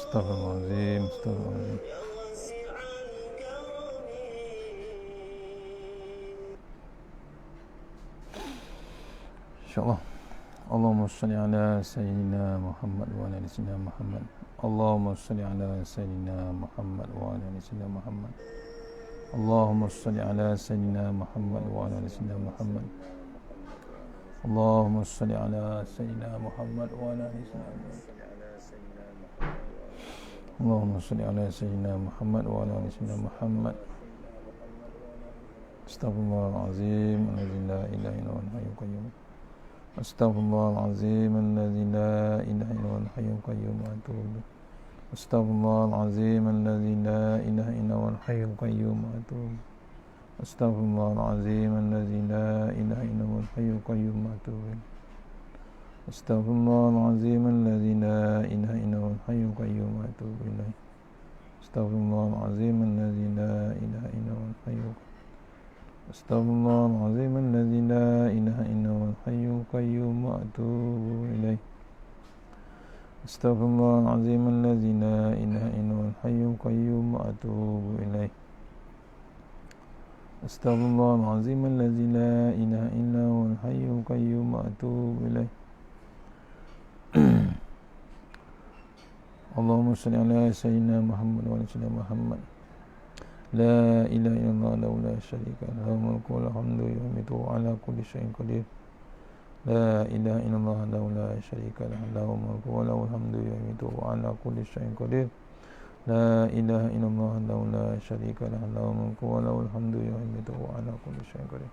Astagfirullahaladzim, astagfirullahaladzim. InsyaAllah. Allahumma salli ala Sayyidina Muhammad wa ala Sayyidina Muhammad. Allahumma salli ala Sayyidina Muhammad wa ala Sayyidina Muhammad. Allahumma salli ala Sayyidina Muhammad wa ala Sayyidina Muhammad. Allahumma salli ala Sayyidina Muhammad wa ala Sayyidina Muhammad. Allahumma salli ala Sayyidina Muhammad wa ala Sayyidina Muhammad. Astaghfirullahaladzim, alladzi la ilaha illa huwal hayyul qayyum. Astaghfirullahaladzim, alladzi la ilaha illa huwal hayyul qayyum wa atubu ilaih. Astaghfirullahaladzim, alladzi la ilaha illa huwal hayyul qayyum wa atubu ilaih. Astaghfirullahaladzim, alladzi la ilaha illa huwal hayyul qayyum wa atubu ilaih. Astaghfirullahaladzim, alladzi la ilaha illa huwal hayyul qayyum wa atubu ilaih. Astaghfirullahaladzim, alladzi la ilaha illa huwal hayyul qayyum. Astaghfirullahaladzim, alladzi la ilaha illa huwal hayyul qayyum wa atubu ilaih. Astaghfirullahaladzim, alladzi la ilaha illa huwal hayyul qayyum wa atubu ilaih. Astaghfirullahaladzim, alladzi la ilaha illa huwal hayyul qayyum wa atubu ilaih. Allahumma salli ala Sayyidina Muhammad wa ala Sayyidina Muhammad. La ilaha illallah lahu la syarika lahu mulku wa lahu hamdu yuhmitu ala kulli syai'in qadir. La ilaha illallah lahu la syarika lahu mulku wa lahu hamdu yuhmitu ala kulli syai'in qadir. La ilaha illallah lahu la syarika lahu mulku wa lahu hamdu yuhmitu ala kulli syai'in qadir.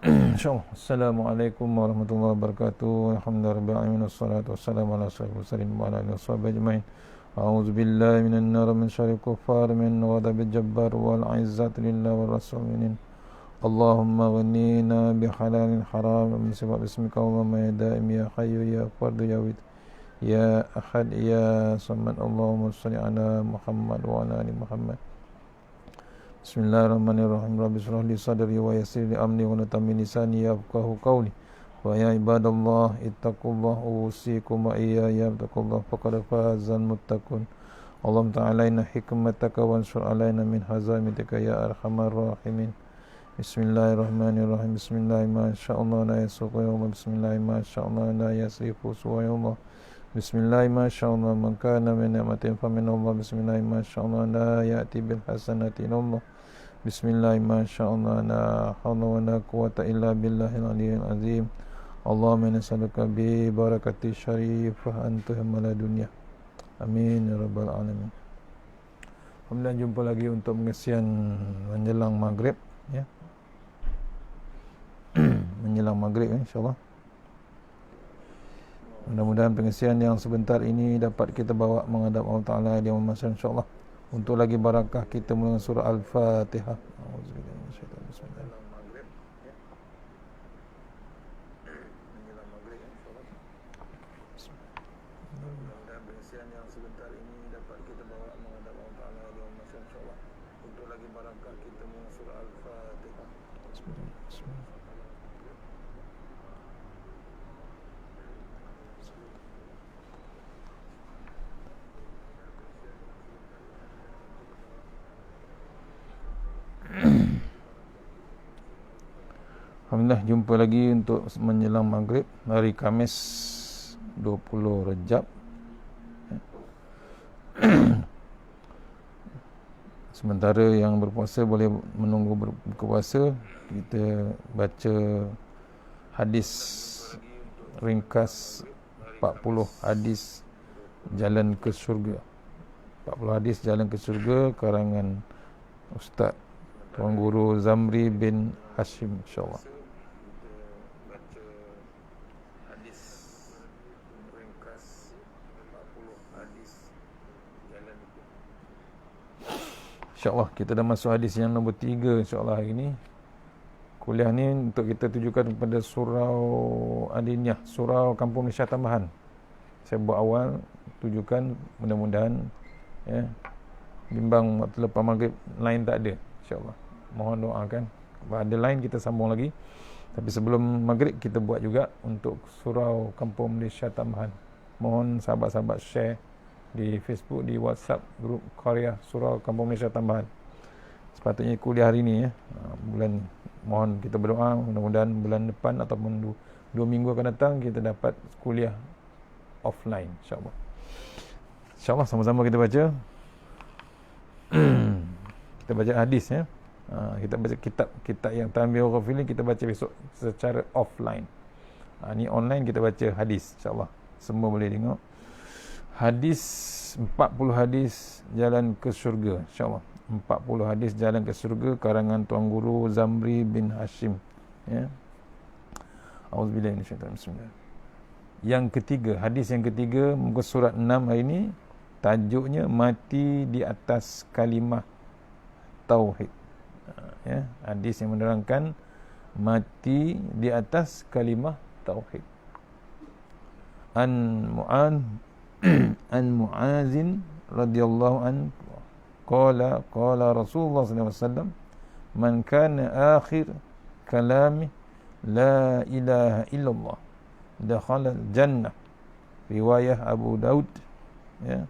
InsyaAllah. Assalamualaikum warahmatullahi wabarakatuh. Alhamdulillah alamin, wassalatu wassalamu ala asyrafil mursalin wa ala alihi washabihi ajmain. A'udzu billahi minan nar min syarril kuffar min ghadabil jabbar wal 'izzati lillahi war rasulin. Allahumma ghnina bi halalin haram min sebab bismika Allahumma ya daim ya hayyu ya fardu ya wid ya ahad ya samad. Allahumma shalli ala Muhammad wa ala ali Muhammad. Bismillahirrahmanirrahim. Rabbi shrah li sadri wa yassir li amri wa tammin lisani yafqahu qawli. Wa ya ibadallah ittaqullaha usikum wa iyaya bittaqullah faqad fazal muttaqun. Allahumma ta'alaina hikmataka wa ansur alaina min hazamitika ya arhamar rahimin. Bismillahirrahmanirrahim. Bismillah ma sya'allah la yasuqu yawma. Bismillah ma sya'allah la yasifu suwayallah. Bismillah ma sya'allah man kana min ni'matin fa min Allah. Bismillah ma sya'allah la ya'ti bil hasanati illallah. Bismillah ma sya'allah la hawla wa la quwwata illa billahil aliyyil azim. Allahumma nas'aluka bi barakati syarifah antuhumma dunya. Amin ya rabbal alamin. Alhamdulillah, jumpa lagi untuk pengisian menjelang maghrib ya. Menjelang maghrib insya-Allah. Mudah-mudahan pengisian yang sebentar ini dapat kita bawa menghadap Allah Taala di yaumul mahsyar insya-Allah. Untuk lagi barakah kita mulai surah Al-Fatihah. Auzubillahi minasyaitonir rajim. Bismillah. Mudah-mudahan pengisian yang sebentar ini dapat kita bawa menghadap Allah Taala di yaumul mahsyar insya-Allah. Untuk lagi barakah kita mulai surah Al-Fatihah. Bismillah. Alhamdulillah, jumpa lagi untuk menjelang maghrib hari Khamis 20 Rejab. Sementara yang berpuasa boleh menunggu berbuka puasa, kita baca hadis ringkas 40 hadis jalan ke syurga. 40 hadis jalan ke syurga karangan Ustaz Tuan Guru Zamri bin Hashim insya-Allah. InsyaAllah kita dah masuk hadis yang nombor 3 insyaAllah hari ini. Kuliah ni untuk kita tujukan kepada surau Adiniyah, surau Kampung Malaysia Tambahan. Saya buat awal tujukan, mudah-mudahan ya, bimbang waktu lepas maghrib lain tak ada insyaAllah. Mohon doakan. Kalau ada lain kita sambung lagi. Tapi sebelum maghrib kita buat juga untuk surau Kampung Malaysia Tambahan. Mohon sahabat-sahabat share di Facebook, di WhatsApp grup Qaryah Surau Kampung Malaysia Tambahan. Sepatutnya kuliah hari ni ya, bulan, mohon kita berdoa mudah-mudahan bulan depan ataupun 2 minggu akan datang kita dapat kuliah offline, insyaAllah. InsyaAllah sama-sama kita baca kita baca hadis ya. Kita baca kitab yang Tanbihul Ghafilin, kita baca besok secara offline. Ni online kita baca hadis, insyaAllah semua boleh tengok. Hadis 40 hadis jalan ke syurga, insyaAllah. 40 hadis jalan ke syurga karangan Tuan Guru Zamri bin Hashim ya. Auzubillahi minasyaitanir rajim. Yang ketiga, hadis yang ketiga muka surat 6 hari ini, tajuknya mati di atas kalimah tauhid ya. Hadis yang menerangkan mati di atas kalimah tauhid. An Mu'azin radhiyallahu an qala Rasulullah sallallahu alaihi wasallam man kana akhir kalami la ilaha illallah dakhala al-jannah. Riwayah Abu Daud ya.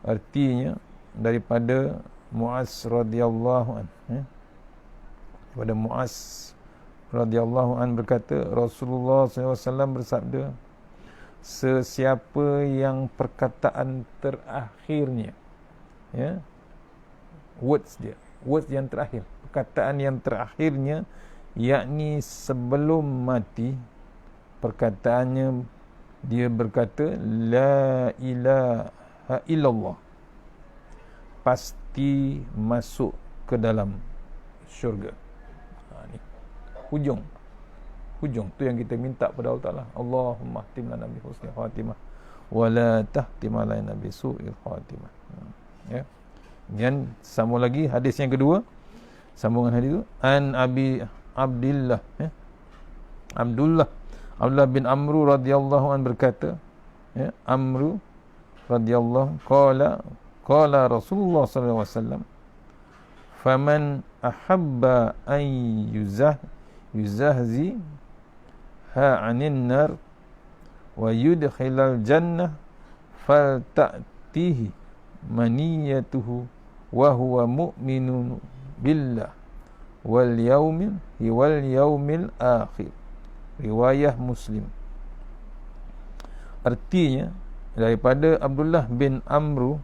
Artinya daripada Mu'az radhiyallahu an ya. Daripada Mu'az radhiyallahu an berkata, Rasulullah SAW bersabda, sesiapa yang perkataan terakhirnya ya, words yang terakhir, perkataan yang terakhirnya yakni sebelum mati, perkataannya dia berkata la ilaha illallah, pasti masuk ke dalam syurga. Ni hujung tu yang kita minta pada Allah Taala. Allahumma khtim lana bi husnil khatimah wa la tahtim alaina bi su'il khatimah. Ya. Kemudian sambung lagi hadis yang kedua. Sambungan hadis itu an Abi Abdullah ya. Abdullah bin Amru radhiyallahu an berkata ya, Amru radhiyallahu qala Rasulullah sallallahu alaihi wasallam faman ahabba an yuzahzi ha 'anil nar wa yudkhilal jannah falta'tihi maniyatuhu wa huwa mu'minun billah wal yaumil akhir. Riwayah Muslim. Artinya daripada Abdullah bin Amru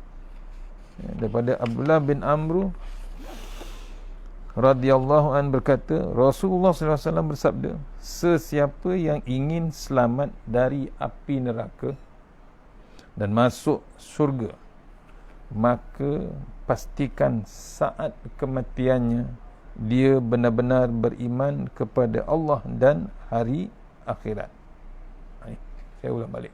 radhiyallahu an berkata, Rasulullah sallallahu alaihi wasallam bersabda, sesiapa yang ingin selamat dari api neraka dan masuk syurga, maka pastikan saat kematiannya dia benar-benar beriman kepada Allah dan hari akhirat. Saya ulang balik.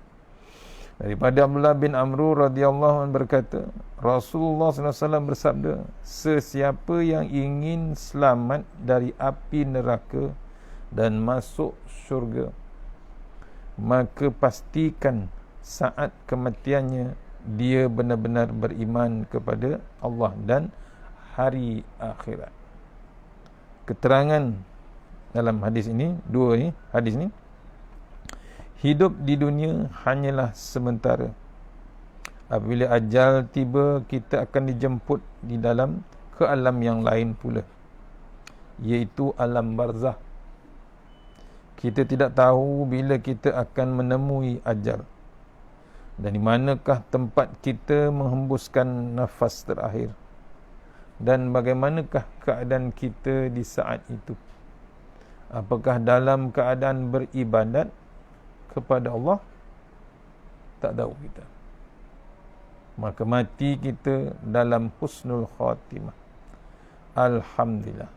Daripada Abdullah bin Amru radhiyallahu anhu berkata, Rasulullah sallallahu alaihi wasallam bersabda, sesiapa yang ingin selamat dari api neraka dan masuk syurga, maka pastikan saat kematiannya dia benar-benar beriman kepada Allah dan hari akhirat. Keterangan dalam hadis ini, hadis ini, hidup di dunia hanyalah sementara. Apabila ajal tiba, kita akan dijemput ke alam yang lain pula, iaitu alam barzah. Kita tidak tahu bila kita akan menemui ajal dan di manakah tempat kita menghembuskan nafas terakhir, dan bagaimanakah keadaan kita di saat itu. Apakah dalam keadaan beribadat kepada Allah? Tak tahu kita. Maka mati kita dalam husnul khatimah, alhamdulillah,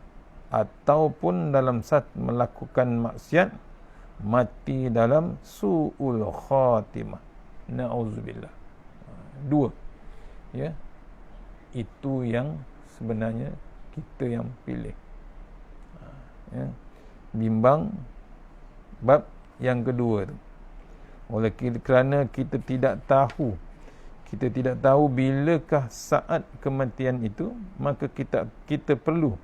ataupun dalam saat melakukan maksiat, mati dalam su'ul khatimah, na'udzubillah. Dua ya, itu yang sebenarnya kita yang pilih ya. Bimbang bab yang kedua tu, oleh kerana kita tidak tahu bilakah saat kematian itu, maka kita perlu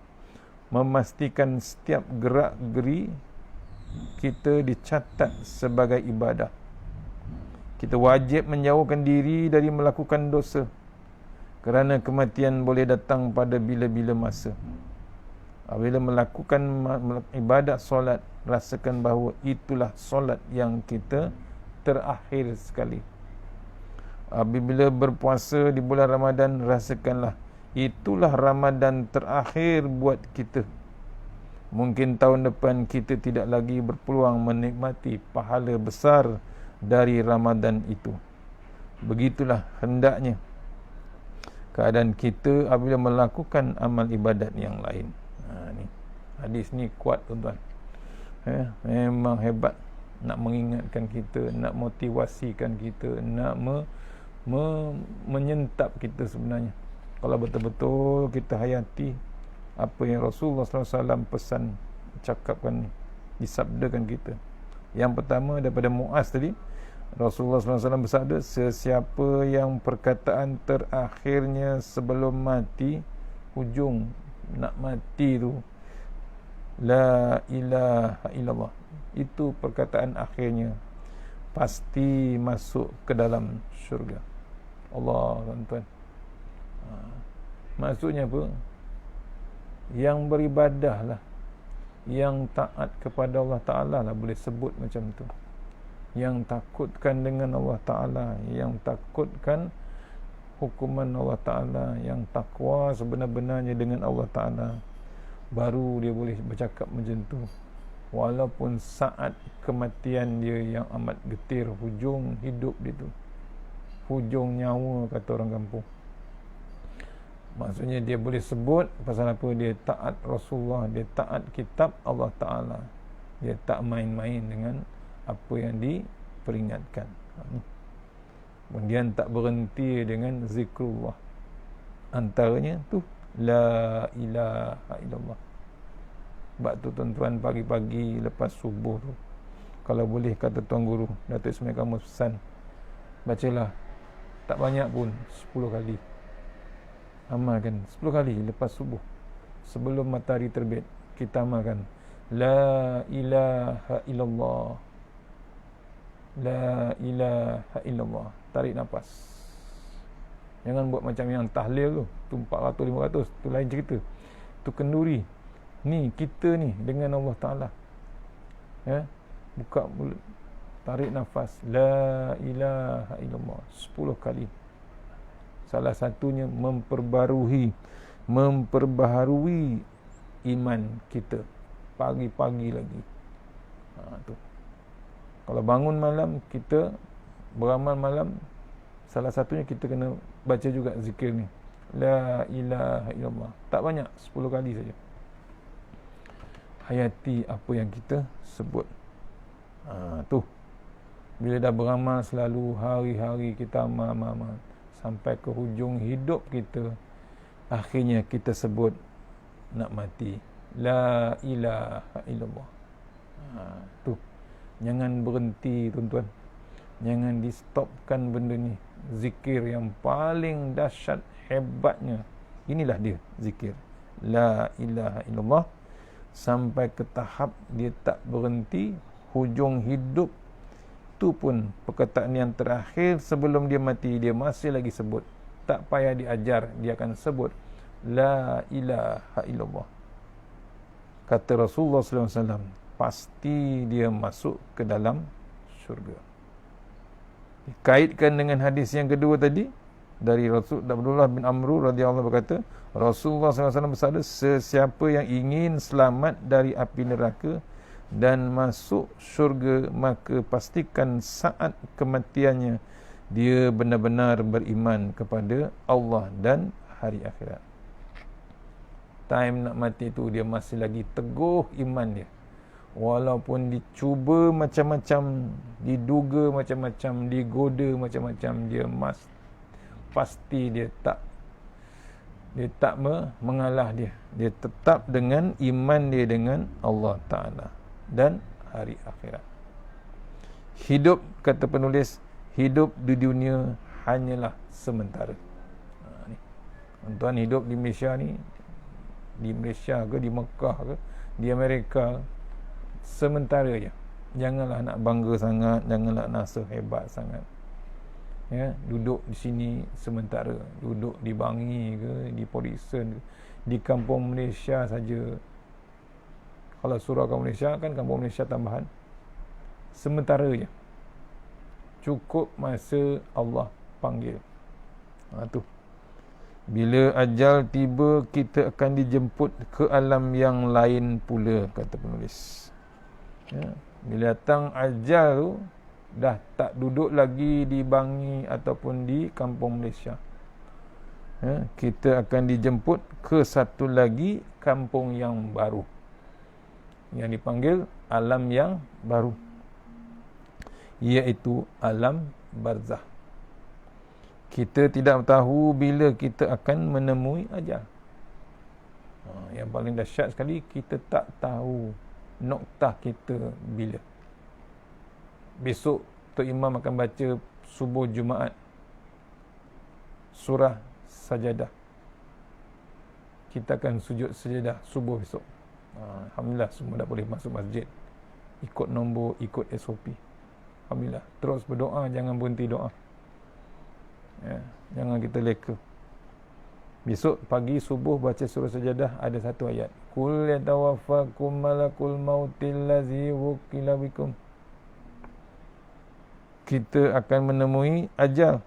memastikan setiap gerak-geri kita dicatat sebagai ibadah. Kita wajib menjauhkan diri dari melakukan dosa, kerana kematian boleh datang pada bila-bila masa. Bila melakukan ibadat solat, rasakan bahawa itulah solat yang kita terakhir sekali. Apabila berpuasa di bulan Ramadan, rasakanlah itulah Ramadan terakhir buat kita. Mungkin tahun depan kita tidak lagi berpeluang menikmati pahala besar dari Ramadan itu. Begitulah hendaknya keadaan kita apabila melakukan amal ibadat yang lain. Ni hadis ni kuat, tuan-tuan. Memang hebat, nak mengingatkan kita, nak motivasikan kita, nak menyentap kita sebenarnya. Kalau betul-betul kita hayati apa yang Rasulullah SAW pesan, cakapkan ni, disabdakan kita. Yang pertama daripada Muaz tadi, Rasulullah SAW bersabda, sesiapa yang perkataan terakhirnya sebelum mati, hujung nak mati tu, la ilaha illallah, itu perkataan akhirnya, pasti masuk ke dalam syurga Allah, tuan-tuan. Maksudnya apa? Yang beribadah lah, yang taat kepada Allah Ta'ala lah, boleh sebut macam tu. Yang takutkan dengan Allah Ta'ala, yang takutkan hukuman Allah Ta'ala, yang takwa sebenar-benarnya dengan Allah Ta'ala, baru dia boleh bercakap macam tu. Walaupun saat kematian dia yang amat getir, hujung hidup dia tu, hujung nyawa kata orang kampung. Maksudnya dia boleh sebut pasal apa? Dia taat Rasulullah, dia taat kitab Allah Ta'ala, dia tak main-main dengan apa yang diperingatkan. Kemudian tak berhenti dengan zikrullah, antaranya tu la ilaha illallah. Sebab tu tuan-tuan, pagi-pagi lepas subuh tu, kalau boleh, kata Tuan Guru Datuk Ismail Kamus pesan, bacalah tak banyak pun 10 kali. Amalkan 10 kali lepas subuh, sebelum matahari terbit. Kita amalkan la ilaha illallah, la ilaha illallah. Tarik nafas. Jangan buat macam yang tahlil tu 400 500, tu lain cerita, tu kenduri. Ni kita ni dengan Allah Ta'ala, buka mulut, tarik nafas, la ilaha illallah 10 kali. Salah satunya memperbaharui iman kita pagi-pagi lagi. Tu. Kalau bangun malam, kita beramal malam, salah satunya kita kena baca juga zikir ni, la ilaha illallah. Tak banyak, 10 kali saja. Hayati apa yang kita sebut. Tu. Bila dah beramal selalu, hari-hari kita amal sampai ke hujung hidup kita, akhirnya kita sebut nak mati, la ilaha illallah. Tu. Jangan berhenti, tuan-tuan. Jangan di stopkan benda ni. Zikir yang paling dahsyat, hebatnya, inilah dia, zikir la ilaha illallah, sampai ke tahap dia tak berhenti. Hujung hidup tu pun perkataan yang terakhir sebelum dia mati, dia masih lagi sebut. Tak payah diajar, dia akan sebut la ilaha illallah. Kata Rasulullah SAW, pasti dia masuk ke dalam syurga. Dikaitkan dengan hadis yang kedua tadi dari Rasul Abdullah bin Amr radhiyallahu berkata, Rasulullah SAW bersabda, sesiapa yang ingin selamat dari api neraka dan masuk syurga, maka pastikan saat kematiannya dia benar-benar beriman kepada Allah dan hari akhirat. Time nak mati tu dia masih lagi teguh iman dia. Walaupun dicuba macam-macam, diduga macam-macam, digoda macam-macam, dia pasti dia tak mengalah dia. Dia tetap dengan iman dia dengan Allah Ta'ala dan hari akhirat. Hidup, kata penulis, hidup di dunia hanyalah sementara. Tuan-tuan, hidup di Malaysia ni, di Malaysia ke, di Mekah ke, di Amerika, sementara je. Janganlah nak bangga sangat, janganlah nak rasa hebat sangat. ya, duduk di sini sementara, duduk di Bangi ke, di Portison ke, di kampung Malaysia saja. Kalau surau kampung Malaysia kan kampung Malaysia tambahan, sementara je, cukup masa Allah panggil. Tu bila ajal tiba, kita akan dijemput ke alam yang lain pula, kata penulis. Ya, bila datang ajal tu, dah tak duduk lagi di Bangi ataupun di kampung Malaysia. Ya, kita akan dijemput ke satu lagi kampung yang baru, yang dipanggil alam yang baru, iaitu alam barzakh. Kita tidak tahu bila kita akan menemui ajal. Yang paling dahsyat sekali, kita tak tahu noktah kita bila. Besok Tok Imam akan baca subuh Jumaat surah Sajadah. Kita akan sujud sajadah subuh besok. Alhamdulillah, semua dah boleh masuk masjid, ikut nombor, ikut SOP. Alhamdulillah. Terus berdoa, jangan berhenti doa. Ya, jangan kita leka. Besok pagi subuh baca surah Sajadah, ada satu ayat, Qul yatawaffakum malakul mautil ladzi wukila bikum. Kita akan menemui ajal.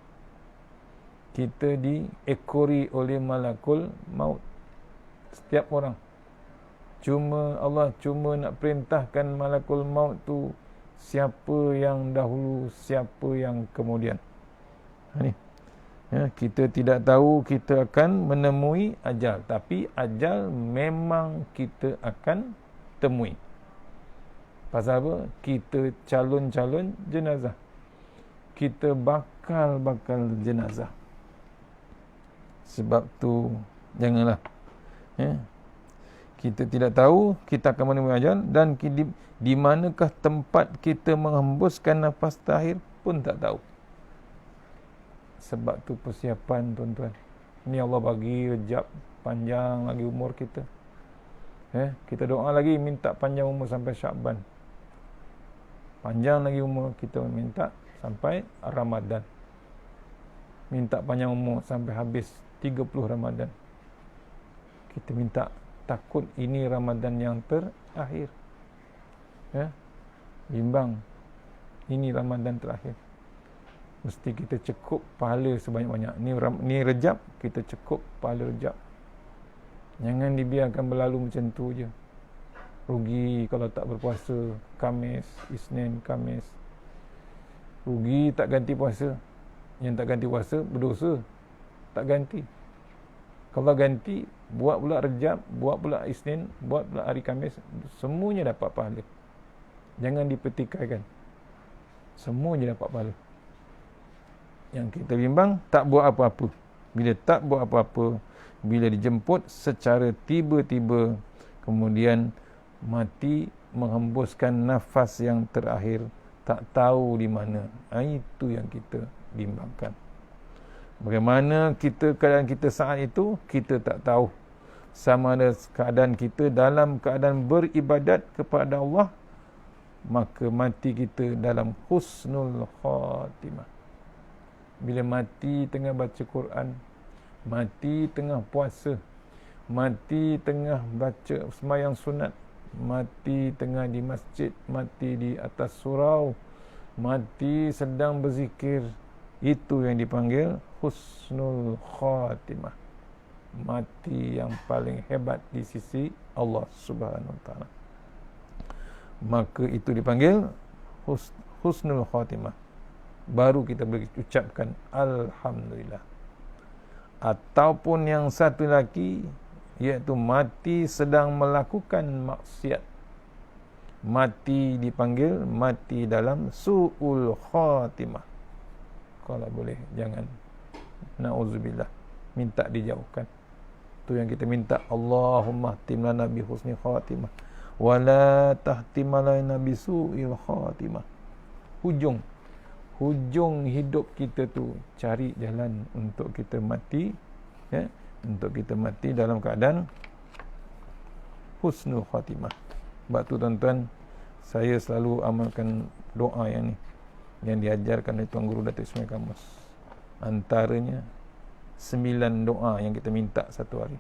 Kita diekori oleh malakul maut, setiap orang. Allah cuma nak perintahkan malakul maut tu siapa yang dahulu, siapa yang kemudian. Ni, ya, kita tidak tahu kita akan menemui ajal, tapi ajal memang kita akan temui. Pasal apa? Kita calon-calon jenazah, kita bakal jenazah. Sebab tu janganlah, ya, kita tidak tahu kita akan menemui ajal, dan di manakah tempat kita menghembuskan nafas terakhir pun tak tahu. Sebab tu persiapan, tuan-tuan. Ni Allah bagi rejab panjang lagi umur kita. Kita doa lagi minta panjang umur sampai Syakban. Panjang lagi umur kita minta sampai Ramadan. Minta panjang umur sampai habis 30 Ramadan. Kita minta, takut ini Ramadan yang terakhir. Bimbang, ini Ramadan terakhir. Mesti kita cukup pahala sebanyak-banyak. Ni Rejab, kita cukup pahala Rejab. Jangan dibiarkan berlalu macam tu je. Rugi kalau tak berpuasa Khamis, Isnin, Khamis. Rugi tak ganti puasa. Yang tak ganti puasa berdosa, tak ganti. Kalau ganti, buat pula Rejab, buat pula Isnin, buat pula hari Khamis, semuanya dapat pahala. Jangan dipertikaikan, semuanya dapat pahala. Yang kita bimbang, tak buat apa-apa. Bila tak buat apa-apa, bila dijemput secara tiba-tiba, kemudian mati, menghembuskan nafas yang terakhir, tak tahu di mana. Itu yang kita bimbangkan. Bagaimana keadaan kita saat itu, kita tak tahu. Sama ada keadaan kita dalam keadaan beribadat kepada Allah, maka mati kita dalam husnul khatimah. Bila mati tengah baca Quran, mati tengah puasa, mati tengah baca sembahyang sunat, mati tengah di masjid, mati di atas surau, mati sedang berzikir, itu yang dipanggil husnul khatimah. Mati yang paling hebat di sisi Allah Subhanahu Wa Taala. Maka itu dipanggil husnul khatimah. Baru kita boleh ucapkan Alhamdulillah. Ataupun yang satu lagi, iaitu mati sedang melakukan maksiat. Mati dipanggil mati dalam su'ul khatimah. Kalau boleh, jangan, na'udzubillah, minta dijauhkan. Itu yang kita minta, Allahumma khtim lana bi husni khatimah wa la tahtim lana bi su'il khatimah. Hujung hidup kita tu, cari jalan untuk kita mati, ya, untuk kita mati dalam keadaan husnul khatimah. Sebab tu tuan-tuan, saya selalu amalkan doa yang ni, yang diajarkan oleh Tuan Guru Datuk Ismail Kamus. Antaranya 9 doa yang kita minta satu hari.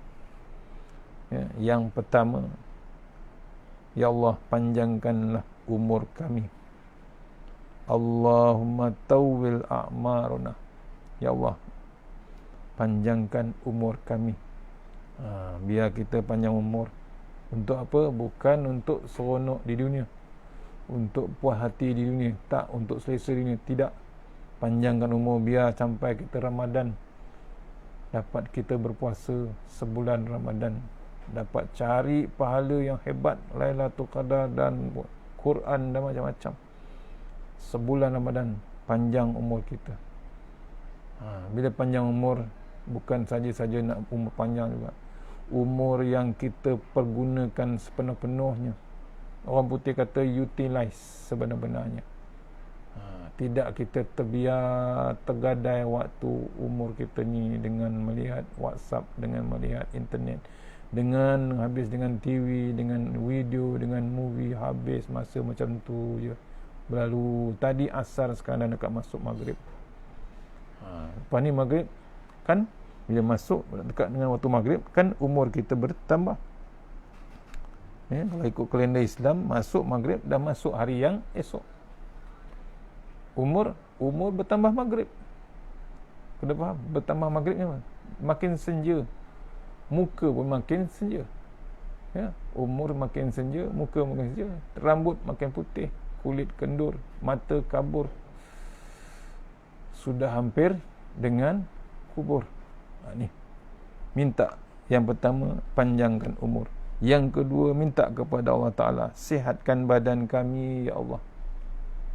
Ya, yang pertama, ya Allah, panjangkanlah umur kami. Allahumma tawwil a'maruna. Ya Allah, panjangkan umur kami. Biar kita panjang umur. Untuk apa? Bukan untuk seronok di dunia, untuk puas hati di dunia, tak untuk selesa di dunia, tidak. Panjangkan umur biar sampai kita Ramadan, dapat kita berpuasa sebulan Ramadan, dapat cari pahala yang hebat, Lailatul Qadar dan Quran dan macam-macam. Sebulan Ramadan, panjang umur kita. Bila panjang umur, bukan saja-saja nak umur panjang juga, umur yang kita pergunakan sepenuh-penuhnya. Orang putih kata utilize sebenar-benarnya. Tidak kita terbiar tergadai waktu umur kita ni dengan melihat WhatsApp, dengan melihat internet, dengan habis dengan TV, dengan video, dengan movie, habis masa macam tu je. Berlalu tadi asar, sekarang dah dekat masuk maghrib. Lepas ni maghrib kan, bila masuk dekat dengan waktu maghrib kan umur kita bertambah. Kalau ikut kalender Islam, masuk maghrib dah masuk hari yang esok. Umur bertambah maghrib. Kena faham? Bertambah maghribnya makin senja, muka pun makin senja. Ya, umur makin senja, muka makin senja, rambut makin putih, kulit kendur, mata kabur, sudah hampir dengan kubur. Ni minta yang pertama, panjangkan umur. Yang kedua, minta kepada Allah Ta'ala, sihatkan badan kami, ya Allah.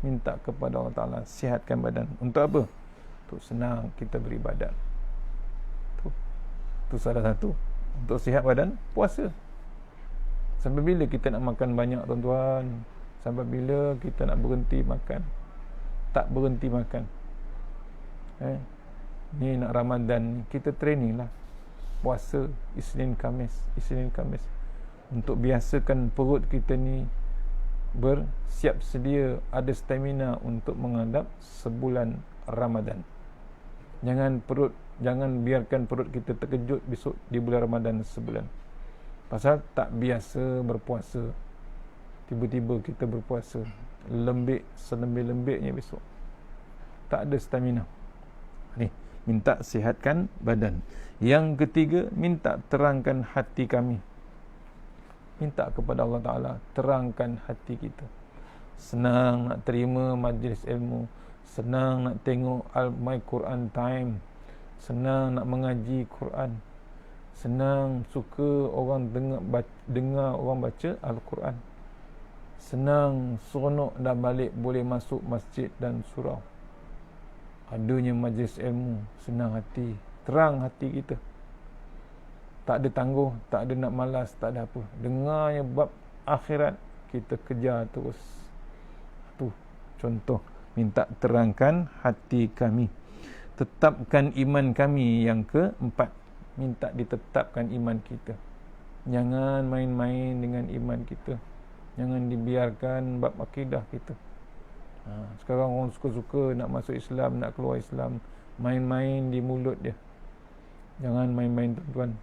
Minta kepada Allah Ta'ala, sihatkan badan. Untuk apa? Untuk senang kita beribadat. Itu salah satu. Untuk sihat badan, puasa. Sampai bila kita nak makan banyak, tuan-tuan? Sampai bila kita nak berhenti makan? Tak berhenti makan. Ni nak Ramadan, kita training lah. Puasa Isnin Khamis, untuk biasakan perut kita ni bersiap sedia, ada stamina untuk menghadap sebulan Ramadan. Jangan biarkan perut kita terkejut besok di bulan Ramadan sebulan. Pasal tak biasa berpuasa, tiba-tiba kita berpuasa, lembik selembik-lembiknya besok, tak ada stamina. Ni, minta sihatkan badan. Yang ketiga, minta terangkan hati kami. Minta kepada Allah Ta'ala, terangkan hati kita. Senang nak terima majlis ilmu, senang nak tengok My Quran Time, senang nak mengaji Quran, senang suka orang dengar orang baca Al-Quran, senang seronok dah balik boleh masuk masjid dan surau. Adanya majlis ilmu, senang hati, terang hati kita. Tak ada tangguh, tak ada nak malas, tak ada apa. Dengarnya bab akhirat, kita kejar terus. Tu contoh, minta terangkan hati kami. Tetapkan iman kami. Yang keempat, minta ditetapkan iman kita. Jangan main-main dengan iman kita. Jangan dibiarkan bab akidah kita. Sekarang orang suka-suka nak masuk Islam, nak keluar Islam, main-main di mulut dia. Jangan main-main, tuan-tuan.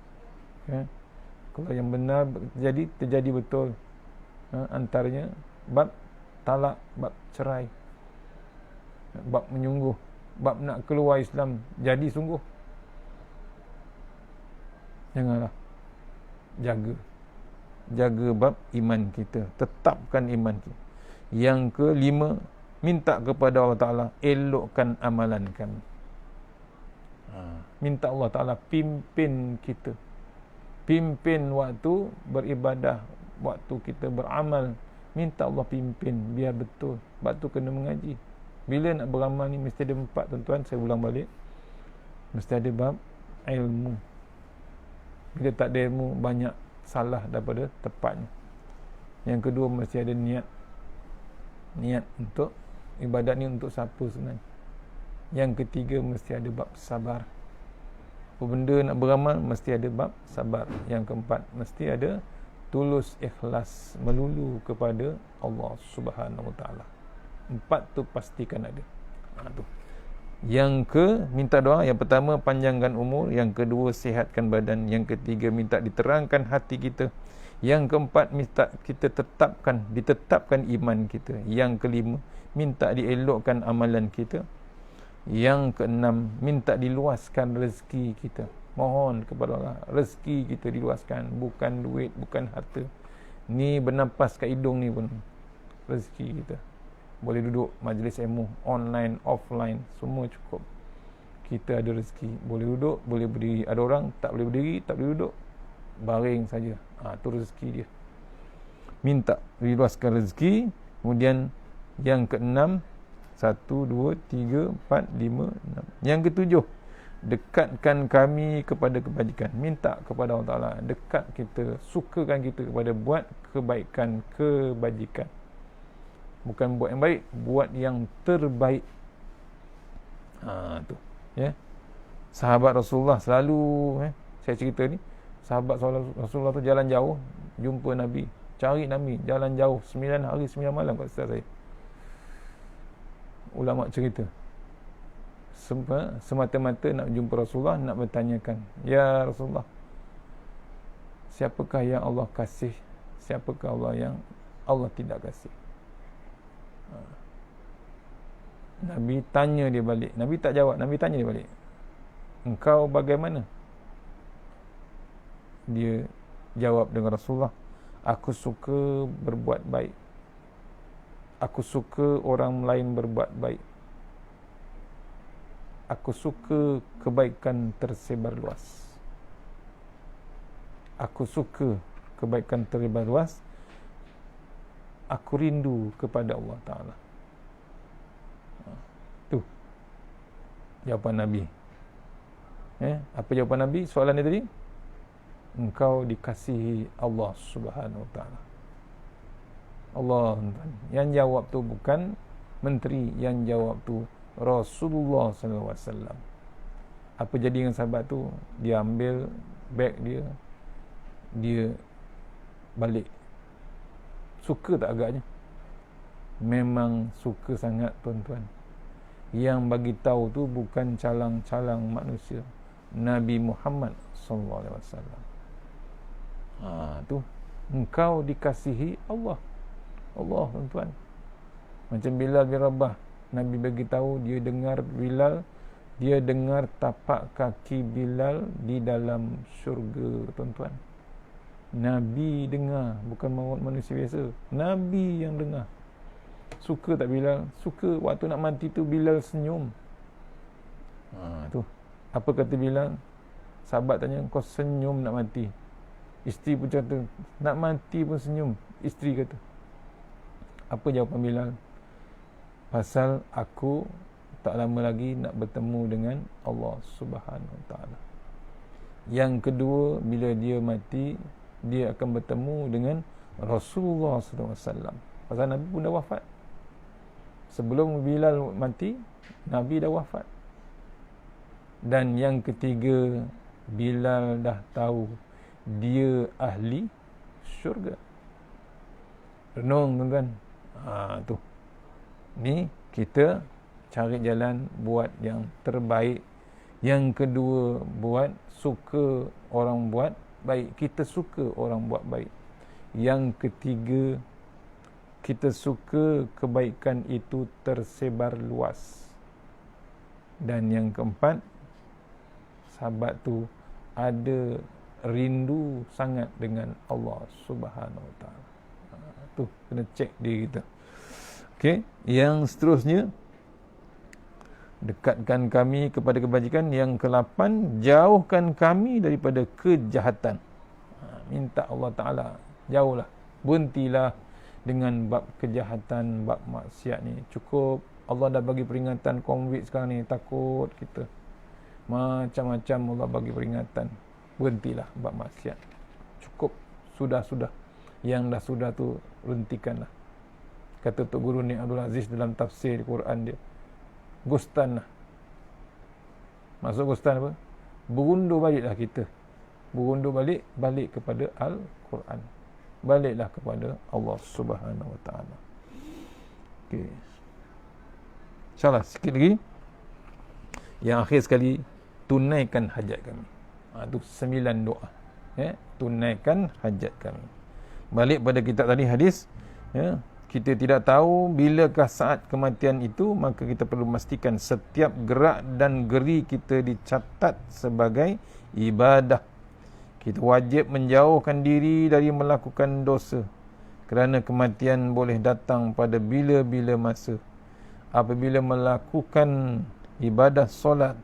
Kalau yang benar terjadi betul. Antaranya bab talak, bab cerai, bab menyungguh, bab nak keluar Islam, jadi sungguh. Janganlah. Jaga bab iman kita, tetapkan iman kita. Yang kelima, minta kepada Allah Ta'ala, elokkan amalan kami. Minta Allah Ta'ala pimpin kita, pimpin waktu beribadah, waktu kita beramal. Minta Allah pimpin biar betul. Sebab tu kena mengaji. Bila nak beramal ni mesti ada 4, tuan-tuan. Saya ulang balik, mesti ada bab ilmu. Bila tak ada ilmu, banyak salah daripada tepatnya. Yang kedua, mesti ada niat. Niat untuk ibadat ni untuk siapa sebenarnya. Yang ketiga, mesti ada bab sabar. Apa benda nak beramal, mesti ada bab sabar. Yang keempat, mesti ada tulus ikhlas, melulu kepada Allah Subhanahu Wa Taala. 4 tu pastikan ada. Tu. Yang minta doa, yang pertama panjangkan umur, yang kedua sihatkan badan, yang ketiga minta diterangkan hati kita, yang keempat minta kita ditetapkan iman kita, yang kelima minta dielokkan amalan kita, yang keenam minta diluaskan rezeki kita. Mohon kepada Allah rezeki kita diluaskan, bukan duit, bukan harta. Ni bernafas kat hidung ni pun rezeki kita. Boleh duduk majlis ilmu online, offline, semua cukup. Kita ada rezeki. Boleh duduk, boleh berdiri. Ada orang tak boleh berdiri, tak boleh duduk, baring saja. Tu rezeki dia. Minta diluaskan rezeki. Kemudian yang keenam, 1, 2, 3, 4, 5, 6. Yang ketujuh, dekatkan kami kepada kebajikan. Minta kepada Allah Ta'ala dekat kita, sukakan kita kepada buat kebajikan. Bukan buat yang baik, buat yang terbaik. Tu ya. Sahabat Rasulullah selalu saya cerita ni, sahabat Rasulullah tu jalan jauh jumpa Nabi, cari Nabi jalan jauh 9 hari 9 malam kat ustaz saya. Ulama cerita semata-mata nak jumpa Rasulullah, nak bertanyakan, ya Rasulullah, siapakah yang Allah kasih, siapakah Allah yang Allah tidak kasih? Nabi tanya dia balik. Nabi tak jawab, Nabi tanya dia balik, engkau bagaimana? Dia jawab dengan Rasulullah, aku suka berbuat baik, aku suka orang lain berbuat baik, aku suka kebaikan tersebar luas, aku suka kebaikan tersebar luas, aku rindu kepada Allah Ta'ala. Tu jawapan Nabi. Apa jawapan Nabi? Soalan dia tadi, engkau dikasihi Allah Subhanahu Wa Ta'ala. Allah yang jawab tu bukan menteri, yang jawab tu Rasulullah SAW. Apa jadi dengan sahabat tu? Dia ambil beg dia balik. Suka tak agaknya? Memang suka sangat tuan-tuan. Yang bagi tahu tu bukan calang-calang manusia, Nabi Muhammad SAW. Tu engkau dikasihi Allah. Allah tuan-tuan. Macam Bilal bin Rabah, Nabi bagi tahu dia dengar Bilal, dia dengar tapak kaki Bilal di dalam syurga tuan-tuan. Nabi dengar, bukan manusia biasa. Nabi yang dengar. Suka tak Bilal? Suka. Waktu nak mati tu Bilal senyum. Tu. Apa kata Bilal? Sahabat tanya, kau senyum nak mati. Isteri pun kata, nak mati pun senyum. Isteri kata. Apa jawapan Bilal? Pasal aku tak lama lagi nak bertemu dengan Allah Subhanahu Wa Ta'ala. Yang kedua, bila dia mati, dia akan bertemu dengan Rasulullah SAW. Pasal Nabi pun dah wafat. Sebelum Bilal mati, Nabi dah wafat. Dan yang ketiga, Bilal dah tahu dia ahli syurga. Renung tuan-tuan. Tu. Ni kita cari jalan buat yang terbaik. Yang kedua, buat suka orang buat baik. Kita suka orang buat baik. Yang ketiga, kita suka kebaikan itu tersebar luas. Dan yang keempat, sahabat tu ada rindu sangat dengan Allah Subhanahu Wa Ta'ala. Tu kena cek diri kita. Okey, yang seterusnya, dekatkan kami kepada kebajikan. Yang ke-8, jauhkan kami daripada kejahatan. Minta Allah Ta'ala, jauhlah, berhentilah dengan bab kejahatan, bab maksiat ni. Cukup. Allah dah bagi peringatan COVID sekarang ni, takut kita. Macam-macam Allah bagi peringatan. Berhentilah bab maksiat. Cukup. Sudah-sudah. Yang dah sudah tu, hentikanlah. Kata Tok Guru Nik Abdul Aziz dalam tafsir Quran dia, gustan lah. Maksud gustan apa? Berundur baliklah kita. Berundur balik kepada Al-Quran. Baliklah kepada Allah Subhanahu Wa Ta'ala. Okey. InsyaAllah sikit lagi. Yang akhir sekali, tunaikan hajat kami. Itu 9 doa. Tunaikan hajat kami. Balik pada kitab tadi hadis, kita tidak tahu bilakah saat kematian itu, maka kita perlu memastikan setiap gerak dan geri kita dicatat sebagai ibadah. Kita wajib menjauhkan diri dari melakukan dosa, kerana kematian boleh datang pada bila-bila masa. Apabila melakukan ibadah solat,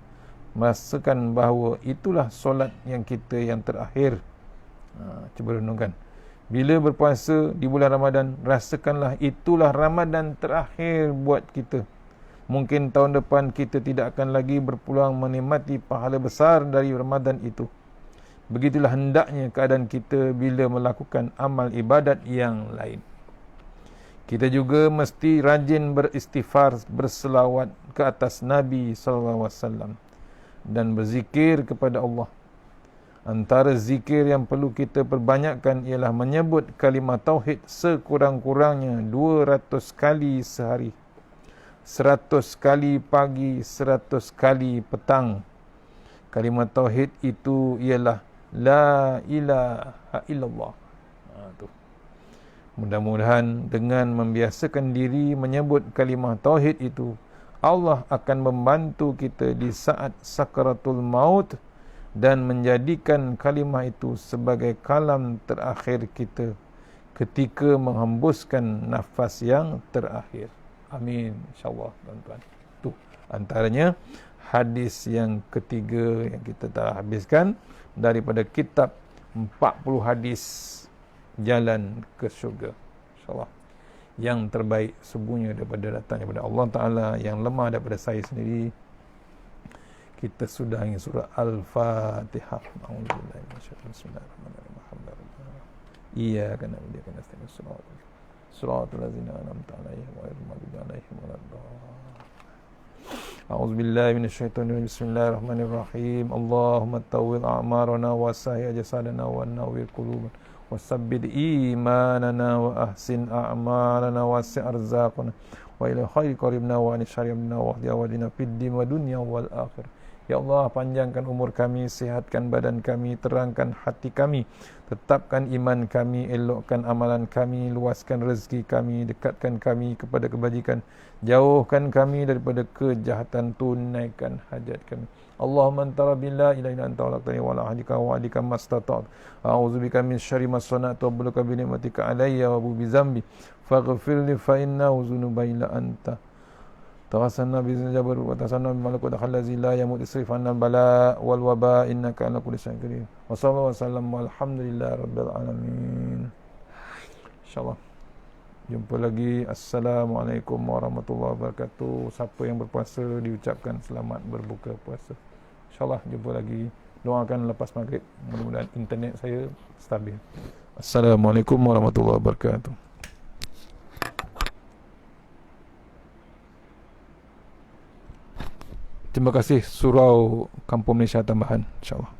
merasakan bahawa itulah solat yang kita yang terakhir. Cuba renungkan. Bila berpuasa di bulan Ramadan, rasakanlah itulah Ramadan terakhir buat kita. Mungkin tahun depan kita tidak akan lagi berpeluang menikmati pahala besar dari Ramadan itu. Begitulah hendaknya keadaan kita bila melakukan amal ibadat yang lain. Kita juga mesti rajin beristighfar, berselawat ke atas Nabi SAW dan berzikir kepada Allah. Antara zikir yang perlu kita perbanyakkan ialah menyebut kalimah tauhid sekurang-kurangnya 200 kali sehari. 100 kali pagi, 100 kali petang. Kalimah tauhid itu ialah La ilaha illallah. Mudah-mudahan dengan membiasakan diri menyebut kalimah tauhid itu, Allah akan membantu kita di saat sakaratul maut dan menjadikan kalimah itu sebagai kalam terakhir kita ketika menghembuskan nafas yang terakhir. Amin, insyaAllah tuan-tuan. Itu antaranya hadis yang ketiga yang kita telah habiskan daripada kitab 40 hadis jalan ke syurga. InsyaAllah yang terbaik semuanya daripada datang daripada Allah Ta'ala, yang lemah daripada saya sendiri. Kita sudah ingin surah Al-Fatihah. A'udzubillahi minasyaitonir rajim. Bismillahirrahmanirrahim. Iyyaka na'budu wa iyyaka nasta'in. Shiratal ladzina an'amta 'alaihim ghairil maghdubi 'alaihim waladdallin. A'udzubillahi minasyaitonir rajim. Bismillahirrahmanirrahim. Allahumma tawwil a'marana wa sahih jasadana wa nawwir qulubana wa sabbit imanana wa ahsin a'malana wa wasi' arzaqana wa ila khairi qaribna wa anisharibna wa ahdiyawadina fid din wa dunya wal akhir. Ya Allah, panjangkan umur kami, sihatkan badan kami, terangkan hati kami, tetapkan iman kami, elokkan amalan kami, luaskan rezeki kami, dekatkan kami kepada kebajikan, jauhkan kami daripada kejahatan, tunaikan hajat kami. Allahumma anta rabbi la ilaha illa anta khalaqtani wa la ahdika wa ahdika mastata'tu. A'udzubika min syarri ma sana'tu wa abluka bi ni'matika alayya wa bi dzambi faghfir li fa innahu dzunuba illa anta. Tawassana bi jabar wa tasanna bi malakut khallazi la yamut isrifana bala wal waba innaka ala kulli syai'in qadir. Wa sallallahu wasallam walhamdulillahi rabbil alamin. Insyaallah jumpa lagi. Assalamualaikum warahmatullahi wabarakatuh. Siapa yang berpuasa diucapkan selamat berbuka puasa. InsyaAllah jumpa lagi. Doakan lepas maghrib, mudah-mudahan internet saya stabil. Assalamualaikum warahmatullahi wabarakatuh. Terima kasih Surau Kampung Malaysia Tambahan, insyaAllah.